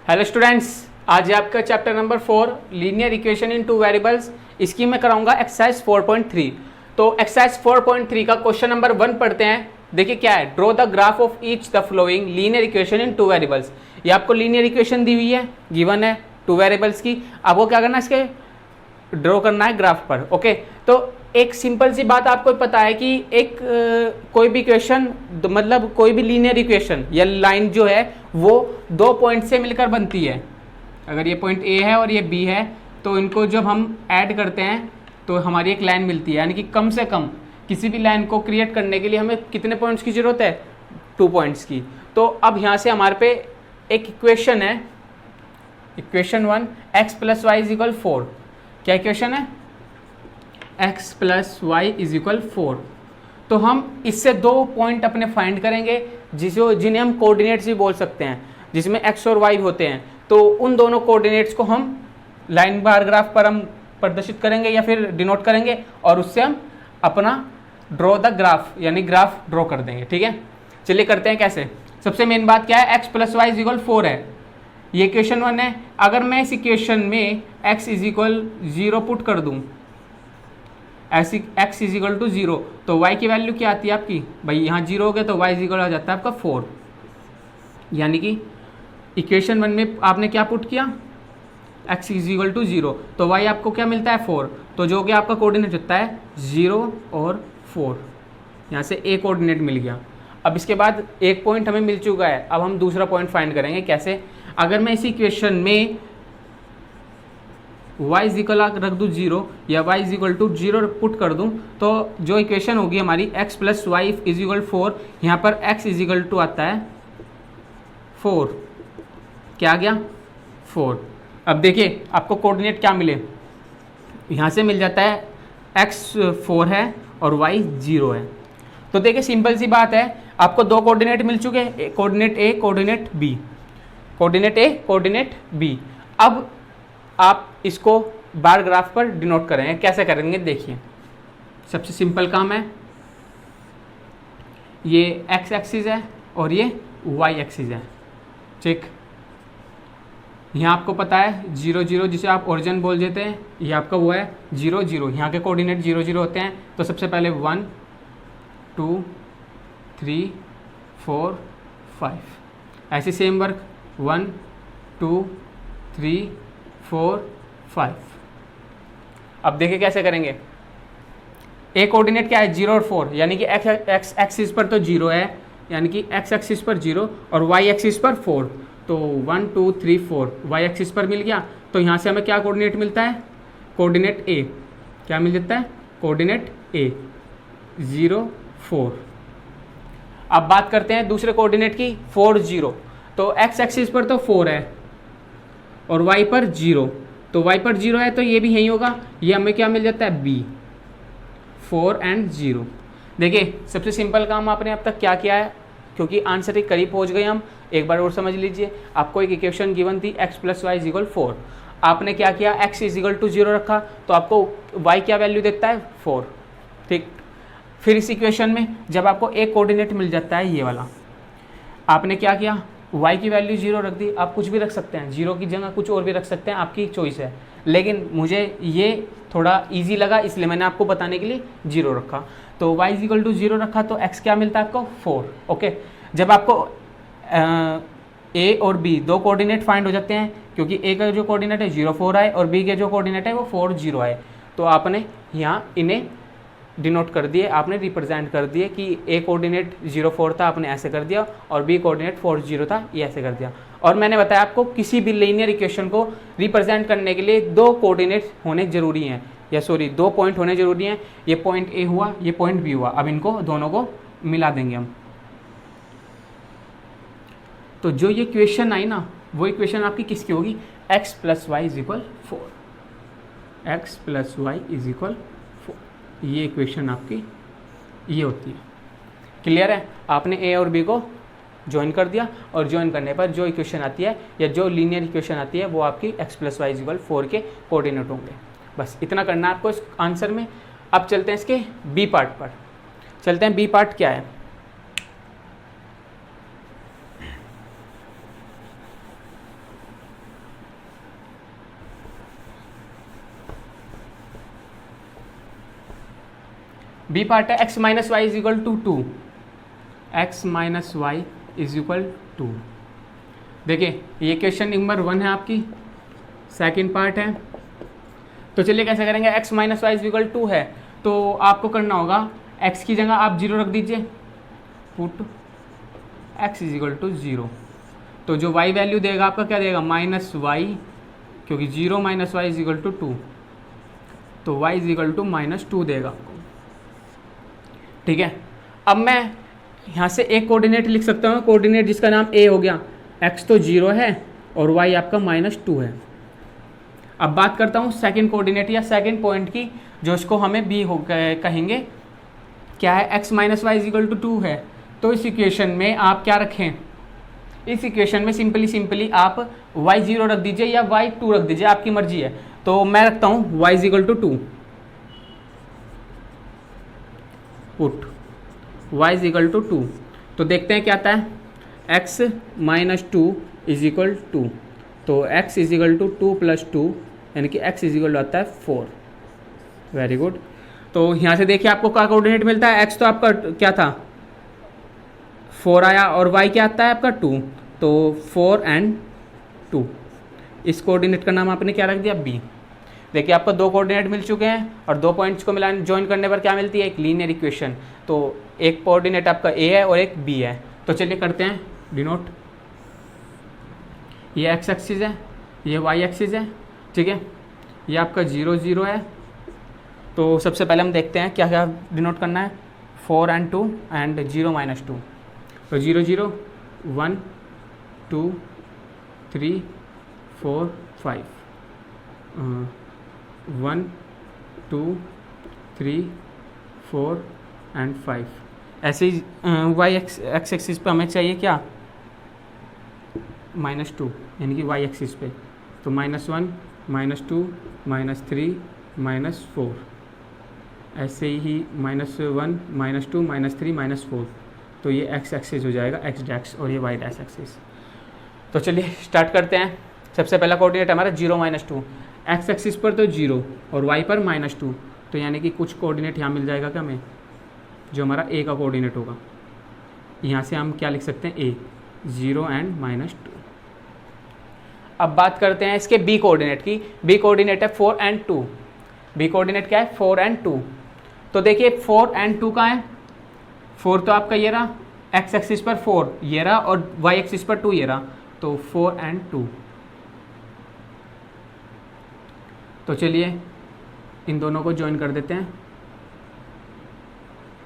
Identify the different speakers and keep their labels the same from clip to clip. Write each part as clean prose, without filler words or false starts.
Speaker 1: Hello students, आज है आपका chapter number 4 linear equation in two variables. इसकी मैं कराऊंगा एक्सरसाइज 4.3। तो एक्सरसाइज 4.3 का क्वेश्चन नंबर 1 पढ़ते हैं। देखिए क्या है, draw the graph of each the flowing linear equation in two variables. ये आपको लीनियर इक्वेशन दी हुई है, गिवन है टू वेरिएबल्स की। आपको क्या करना है, इसके ड्रॉ करना है ग्राफ पर। ओके, तो एक सिंपल सी बात आपको पता है कि एक कोई भी इक्वेशन मतलब कोई भी लीनियर इक्वेशन या लाइन जो है वो दो पॉइंट से मिलकर बनती है। अगर ये पॉइंट ए है और ये बी है तो इनको जब हम ऐड करते हैं तो हमारी एक लाइन मिलती है। यानी कि कम से कम किसी भी लाइन को क्रिएट करने के लिए हमें कितने पॉइंट्स की जरूरत है, 2 पॉइंट्स की। तो अब यहाँ से हमारे पे एक इक्वेशन है, equation 1 x plus Y is equal 4। क्या इक्वेशन है, x plus Y is equal 4। तो हम इससे 2 पॉइंट अपने फाइंड करेंगे जिन्हें हम कोऑर्डिनेट्स भी बोल सकते हैं, जिसमें x और y होते हैं। तो उन दोनों कोऑर्डिनेट्स को हम लाइन बार ग्राफ पर हम प्रदर्शित करेंगे या फिर डिनोट करेंगे और उससे हम अपना ड्रॉ द ग्राफ यानी ग्राफ ड्रॉ कर देंगे। ठीक है, चलिए करते हैं कैसे। सबसे मेन बात क्या है, x plus Y is equal 4 है, ये इक्वेशन 1 है। अगर मैं इस इक्वेशन में x इज इक्वल 0 पुट कर दूं, x इज इक्वल टू 0, तो y की वैल्यू क्या आती है आपकी, भाई यहाँ 0 हो गया तो y इज इक्वल आ जाता है आपका 4। यानी कि इक्वेशन 1 में आपने क्या पुट किया, x इज इक्वल टू 0, तो y आपको क्या मिलता है 4। तो जो कि आपका कोऑर्डिनेट होता है 0 और 4, यहाँ से एक कोऑर्डिनेट मिल गया। अब इसके बाद एक पॉइंट हमें मिल चुका है, अब हम दूसरा पॉइंट फाइंड करेंगे। कैसे, अगर मैं इस इक्वेशन में y इज इक्वल रख दूँ 0 या y is equal to 0 put कर दूँ, तो जो इक्वेशन होगी हमारी x plus Y is equal 4, यहाँ पर x इज इक्वल टू आता है 4। क्या आ गया, 4। अब देखिए आपको कोऑर्डिनेट क्या मिले, यहाँ से मिल जाता है x 4 है और y 0 है। तो देखिए सिंपल सी बात है, आपको 2 कोऑर्डिनेट मिल चुके हैं, coordinate a coordinate b, coordinate a coordinate b। अब आप इसको बार ग्राफ पर डिनोट करेंगे। कैसे करेंगे देखिए, सबसे सिंपल काम है, ये x एक्सिस है और ये y एक्सिस है। ठीक, यहाँ आपको पता है 0 0 जिसे आप ओरिजिन बोल देते हैं, ये आपका वो है 0 0, यहाँ के कोऑर्डिनेट 0 0 होते हैं। तो सबसे पहले 1 2 3 4 5, ऐसे सेम वर्क 1 2 3 4 5। अब देखिए कैसे करेंगे, एक कोऑर्डिनेट क्या है 0 और 4, यानी कि x एक्सिस पर तो 0 है, यानी कि x एक्सिस पर 0 और y एक्सिस पर 4। तो 1 2 3 4 y एक्सिस पर मिल गया। तो यहाँ से हमें क्या कोऑर्डिनेट मिलता है, कोऑर्डिनेट a। क्या मिल जाता है, कोऑर्डिनेट a 0 4। अब बात करते हैं दूसरे कोऑर्डिनेट की, 4 0। तो x एक्सिस पर तो 4 है और y पर 0, तो y पर 0 है तो ये भी यही होगा। ये हमें क्या मिल जाता है, b 4 एंड 0। देखिए सबसे सिंपल काम आपने अब तक क्या किया है, क्योंकि आंसर के करीब पहुंच गए हम। एक बार और समझ लीजिए, आपको एक इक्वेशन गिवन थी x plus Y is equal 4। आपने क्या किया, x इज इक्वल टू 0 रखा, तो आपको y क्या वैल्यू देता है 4। ठीक, फिर इस इक्वेशन में जब आपको एक कोऑर्डिनेट मिल जाता है ये वाला, आपने क्या किया, y की वैल्यू 0 रख दी। आप कुछ भी रख सकते हैं, 0 की जगह कुछ और भी रख सकते हैं, आपकी चॉइस है। लेकिन मुझे ये थोड़ा इजी लगा इसलिए मैंने आपको बताने के लिए 0 रखा। तो y इज इक्वल टू 0 रखा तो x क्या मिलता है आपको 4। ओके, जब आपको a और b 2 कोऑर्डिनेट फाइंड हो जाते हैं, क्योंकि a का जो कोऑर्डिनेट है 0 4 आए और b के जो कोऑर्डिनेट है वो 4 0 आए, तो आपने यहाँ इन्हें डिनोट कर दिए, आपने रिप्रेजेंट कर दिए कि a कोऑर्डिनेट 0 4 था, आपने ऐसे कर दिया, और b कोऑर्डिनेट 4 0 था, ये ऐसे कर दिया। और मैंने बताया आपको किसी भी लीनियर इक्वेशन को रिप्रेजेंट करने के लिए 2 कोऑर्डिनेट होने जरूरी हैं, या सॉरी 2 पॉइंट होने जरूरी हैं। ये पॉइंट a हुआ, ये पॉइंट b हुआ। अब इनको दोनों को मिला देंगे हम। तो जो ये इक्वेशन आई ना, वो इक्वेशन आपकी किसकी होगी, x plus Y is equal 4, x plus Y is equal 4। ये इक्वेशन आपकी ये होती है। क्लियर है, आपने a और b को ज्वाइन कर दिया, और ज्वाइन करने पर जो इक्वेशन आती है या जो लीनियर इक्वेशन आती है वो आपकी x plus Y is equal 4 के कोऑर्डिनेट होंगे। बस इतना करना है आपको इस आंसर में। अब चलते हैं इसके b पार्ट पर। चलते हैं b पार्ट क्या है। बी पार्ट है X minus Y is equal to 2, X minus Y is equal to. देखिए ये क्वेश्चन नंबर 1 है आपकी, सेकंड पार्ट है। तो चलिए कैसे करेंगे, X minus Y is equal to है तो आपको करना होगा एक्स की जगह आप 0 रख दीजिए, put X is equal to 0। तो जो y वैल्यू देगा आपका क्या देगा, माइनस वाई, क्योंकि 0 minus Y is equal to 2, तो y इज इक्वल टू -2 देगा आपको। ठीक है, अब मैं यहाँ से एक कोऑर्डिनेट लिख सकता हूँ, कोऑर्डिनेट जिसका नाम a हो गया, x तो 0 है और y आपका -2 है। अब बात करता हूँ सेकंड कोऑर्डिनेट या सेकंड पॉइंट की, जो इसको हमें b हो कहेंगे। क्या है, x minus Y is equal to 2 है, तो इस इक्वेशन में आप क्या रखें, इस इक्वेशन में सिंपली आप y 0 रख दीजिए या y 2 रख दीजिए, आपकी मर्जी है। तो मैं रखता हूँ y is equal to 2, put y is equal to 2। तो देखते हैं क्या आता है, x minus 2 is equal to, तो x is equal to 2 plus 2 यानी कि x इज इक्वल आता है 4। Very good. तो यहाँ से देखिए आपको क्या कोऑर्डिनेट मिलता है, x तो आपका क्या था 4 आया और y क्या आता है आपका 2, तो 4 एंड 2। इस कोऑर्डिनेट का नाम आपने क्या रख दिया, b। देखिए आपको दो कोऑर्डिनेट मिल चुके हैं और दो पॉइंट्स को मिलान ज्वाइन करने पर क्या मिलती है, एक लीनियर इक्वेशन। तो एक कोऑर्डिनेट आपका a है और एक b है। तो चलिए करते हैं डिनोट। ये x एक्सिस है, ये y एक्सिस है, ठीक है। ये आपका 0 0 है। तो सबसे पहले हम देखते हैं क्या क्या डिनोट करना है, 4 एंड 2 एंड 0 माइनस 2। तो 0 0 1 2 3 4 5 1 2 3 4 एंड 5। ऐसे ही वाई एक्स एक्सिस पे हमें चाहिए क्या, -2 यानी कि वाई एक्सिस पे। तो -1 -2 -3 -4, ऐसे ही -1 -2 -3 -4। तो ये x एक्सिस हो जाएगा, x डैक्स, और ये y डैश एक्सिस। तो चलिए स्टार्ट करते हैं। सबसे पहला कोऑर्डिनेट हमारा 0 -2, x एक्सिस पर तो 0 और y पर -2। तो यानी कि कुछ कोऑर्डिनेट यहाँ मिल जाएगा क्या हमें, जो हमारा a का कोऑर्डिनेट होगा। यहाँ से हम क्या लिख सकते हैं, a 0 एंड -2। अब बात करते हैं इसके b कोऑर्डिनेट की। b कोऑर्डिनेट है 4 एंड 2। b कोऑर्डिनेट क्या है, 4 एंड 2। तो देखिए 4 एंड 2 कहाँ है, 4 तो आपका ये रहा, x एक्सिस पर 4 ये रहा और y एक्सिस पर 2 ये रहा। तो 4 एंड 2। तो चलिए इन दोनों को ज्वाइन कर देते हैं।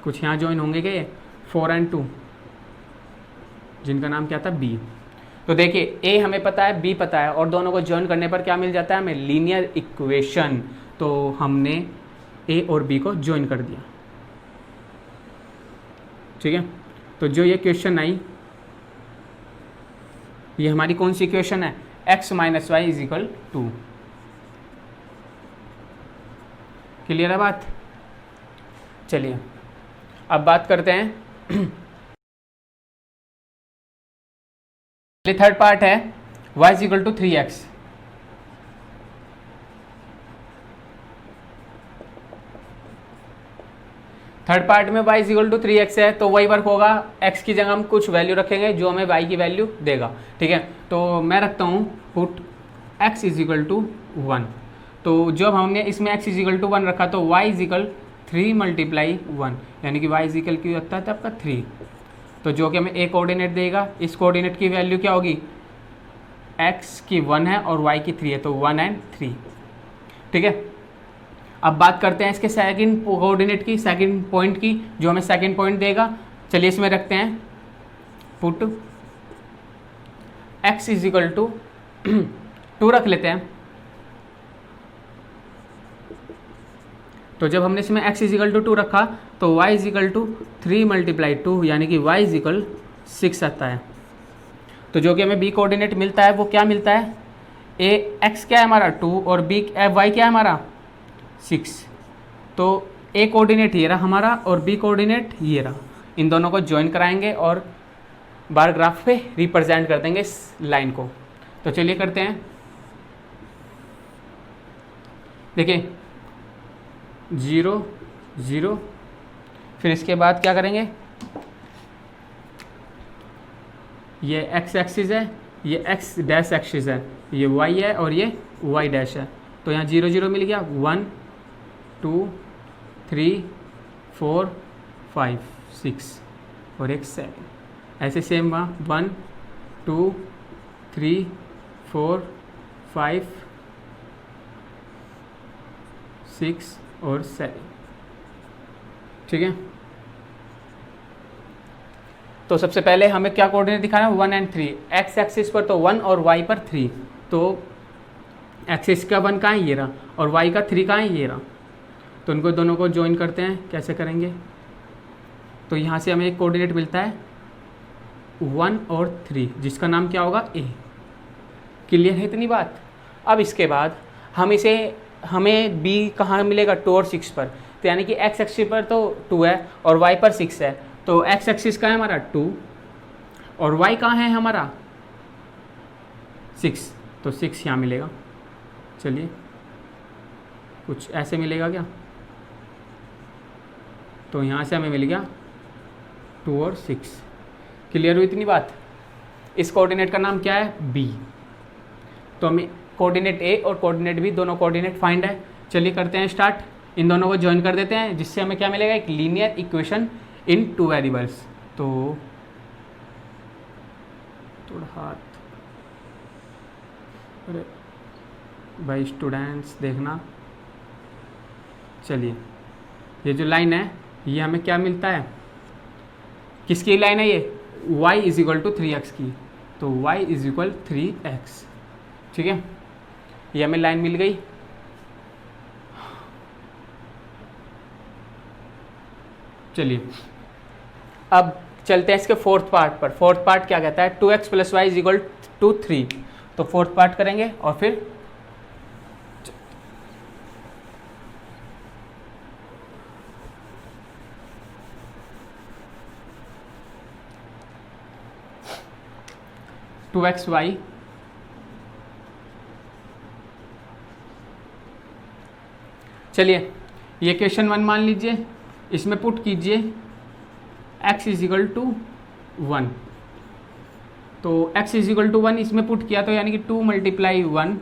Speaker 1: कुछ यहाँ ज्वाइन होंगे क्या, 4 एंड 2, जिनका नाम क्या था, b। तो देखिए a हमें पता है, b पता है, और दोनों को ज्वाइन करने पर क्या मिल जाता है हमें, लीनियर इक्वेशन। तो हमने a और b को ज्वाइन कर दिया, ठीक है। तो जो ये क्वेश्चन आई, ये हमारी कौन सी इक्वेशन है, x minus Y is equal 2। Clear है बात। चलिए अब बात करते हैं थर्ड पार्ट है y is equal to 3x। Third part में y is equal to 3x है, तो वही वर्क होगा, x की जगह हम कुछ वैल्यू रखेंगे जो हमें y की वैल्यू देगा, ठीक है। तो मैं रखता हूँ put x is equal to 1। तो जब हमने इसमें x इज इक्वल टू 1 रखा तो y इज इक्वल 3 मल्टीप्लाई 1, यानी कि y इज इक्वल की होता है आपका 3। तो जो कि हमें a कोऑर्डिनेट देगा, इस कोऑर्डिनेट की वैल्यू क्या होगी, x की 1 है और y की 3 है, तो 1 एंड 3, ठीक है। अब बात करते हैं इसके सेकंड कोऑर्डिनेट की, सेकंड पॉइंट की, जो हमें सेकंड पॉइंट देगा। चलिए इसमें रखते हैं put x is equal to 2 रख लेते हैं। तो जब हमने इसमें x इज इक्वल टू 2 रखा तो y is equal to 3 multiply 2, यानी कि y इज इक्वल 6 आता है। तो जो कि हमें b कोऑर्डिनेट मिलता है वो क्या मिलता है, x क्या है हमारा 2 और y क्या है हमारा 6। तो a कोऑर्डिनेट ये रहा हमारा और b कोऑर्डिनेट ये रहा। इन दोनों को ज्वाइन कराएंगे और बार ग्राफ पे रिप्रेजेंट कर देंगे इस लाइन को। तो चलिए करते हैं। देखिए 0 0 फिर इसके बाद क्या करेंगे, ये एक्स एक्सिस है, ये एक्स डैश एक्सिस है, ये वाई है और ये वाई डैश है। तो यहाँ 0 0 मिल गया, 1 2 3 4 5 6 और एक 7। ऐसे सेम वहाँ 1 2 3 4 5 6 और 7। ठीक है, तो सबसे पहले हमें क्या कोऑर्डिनेट दिखाना है, 1 और 3। एक्स एक्सिस पर तो 1 और वाई पर 3। तो एक्सिस का 1 कहाँ है, ये रहा, और वाई का 3 कहाँ है, ये रहा। तो उनको दोनों को ज्वाइन करते हैं। कैसे करेंगे, तो यहाँ से हमें एक कोऑर्डिनेट मिलता है 1 और 3, जिसका नाम क्या होगा, ए। क्लियर है इतनी बात। अब इसके बाद हमें बी कहाँ मिलेगा, 2 और 6 पर। तो यानी कि एक्स एक्सिस पर तो 2 है और वाई पर 6 है। तो एक्स एक्सिस का है हमारा 2 और वाई कहाँ है हमारा 6। तो 6 यहाँ मिलेगा। चलिए, कुछ ऐसे मिलेगा क्या, तो यहाँ से हमें मिल गया 2 और 6। क्लियर हुई इतनी बात। इस कोऑर्डिनेट का नाम क्या है, बी। तो हमें कोऑर्डिनेट ए और कोऑर्डिनेट बी दोनों कोऑर्डिनेट फाइंड है। चलिए करते हैं स्टार्ट। इन दोनों को ज्वाइन कर देते हैं, जिससे हमें क्या मिलेगा, एक लीनियर इक्वेशन इन 2 वेरिएबल्स। तो थोड़ा हाथ, अरे भाई स्टूडेंट्स देखना। चलिए, ये जो लाइन है ये हमें क्या मिलता है, किसकी लाइन है ये, y is equal to 3x की। तो y इज इक्वल 3x। ठीक है, ये हमें लाइन मिल गई। चलिए अब चलते हैं इसके फोर्थ पार्ट पर। फोर्थ पार्ट क्या कहता है, 2x plus Y is equal to 3। तो फोर्थ पार्ट करेंगे और फिर टू एक्स वाई चलिए ये क्वेश्चन 1 मान लीजिए, इसमें पुट कीजिए x इज इक्वल टू 1। तो x इज इक्वल टू 1 इसमें पुट किया, तो यानी कि 2 multiply 1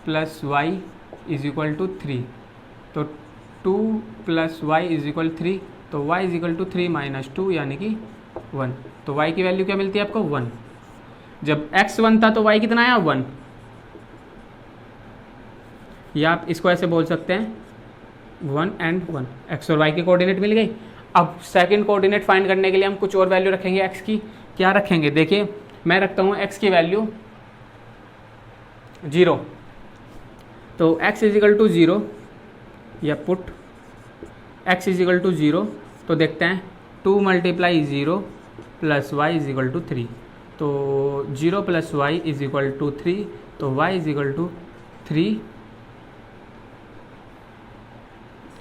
Speaker 1: plus Y is equal to 3। तो 2 प्लस वाई इज इक्वल 3। तो y is equal to 3 minus 2 यानी कि 1। तो y की वैल्यू क्या मिलती है आपको, 1। जब x 1 था तो y कितना आया, 1। या आप इसको ऐसे बोल सकते हैं 1 and 1। x और y के कोऑर्डिनेट मिल गई। अब सेकंड कोऑर्डिनेट फाइंड करने के लिए हम कुछ और वैल्यू रखेंगे x की। क्या रखेंगे, देखिए मैं रखता हूँ x की वैल्यू 0। तो x इज इक्वल टू 0 या put x is equal to 0। तो देखते हैं 2 multiply 0 plus Y is equal to 3। तो 0 plus Y is equal to 3। तो y इज इक्वल टू 3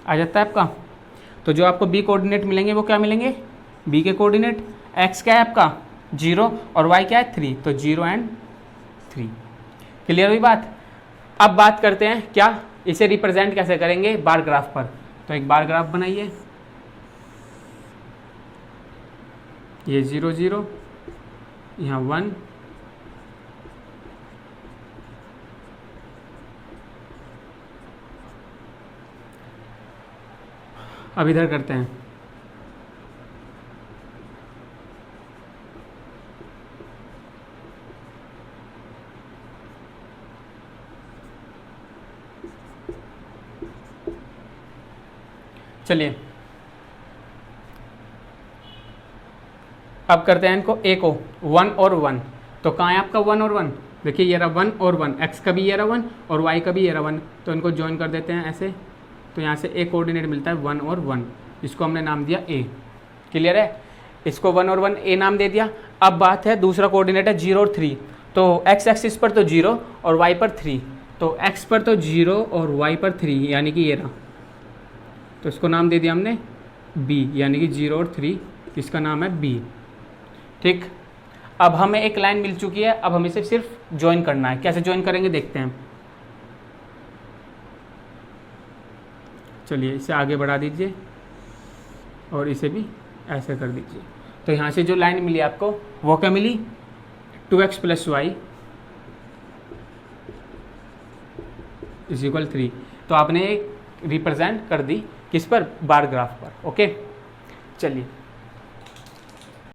Speaker 1: आ जाता है आपका। तो जो आपको b कोऑर्डिनेट मिलेंगे वो क्या मिलेंगे, b के कोऑर्डिनेट x क्या है आपका 0 और y क्या है 3। तो 0 and 3। क्लियर हुई बात। अब बात करते हैं क्या, इसे रिप्रेजेंट कैसे करेंगे बार ग्राफ पर। तो एक बार ग्राफ बनाइए, ये 0 0, यहाँ 1, अब इधर करते हैं। चलिए अब करते हैं इनको ए को 1 और 1। तो कहाँ है आपका 1 और 1, देखिए ये रहा 1 और 1, x का भी ये रहा 1 और y का भी ये रहा 1। तो इनको ज्वाइन कर देते हैं ऐसे। तो यहाँ से ए कोऑर्डिनेट मिलता है 1 और 1, इसको हमने नाम दिया ए। क्लियर है, इसको 1 और 1 ए नाम दे दिया। अब बात है दूसरा कोऑर्डिनेट है 0 और 3। तो x एक्सिस पर तो 0 और y पर 3। तो x पर तो 0 और y पर 3 यानी कि ये रहा। तो इसको नाम दे दिया हमने b, यानी कि 0 और 3, इसका नाम है b। ठीक, अब हमें एक लाइन मिल चुकी है, अब हमें इसे सिर्फ ज्वाइन करना है। कैसे ज्वाइन करेंगे देखते हैं। चलिए इसे आगे बढ़ा दीजिए। और इसे भी ऐसे कर दीजिए। तो यहाँ से जो लाइन मिली आपको वो क्या मिली, 2x + y = 3। तो आपने रिप्रेजेंट कर दी किस पर, बार ग्राफ पर। ओके, चलिए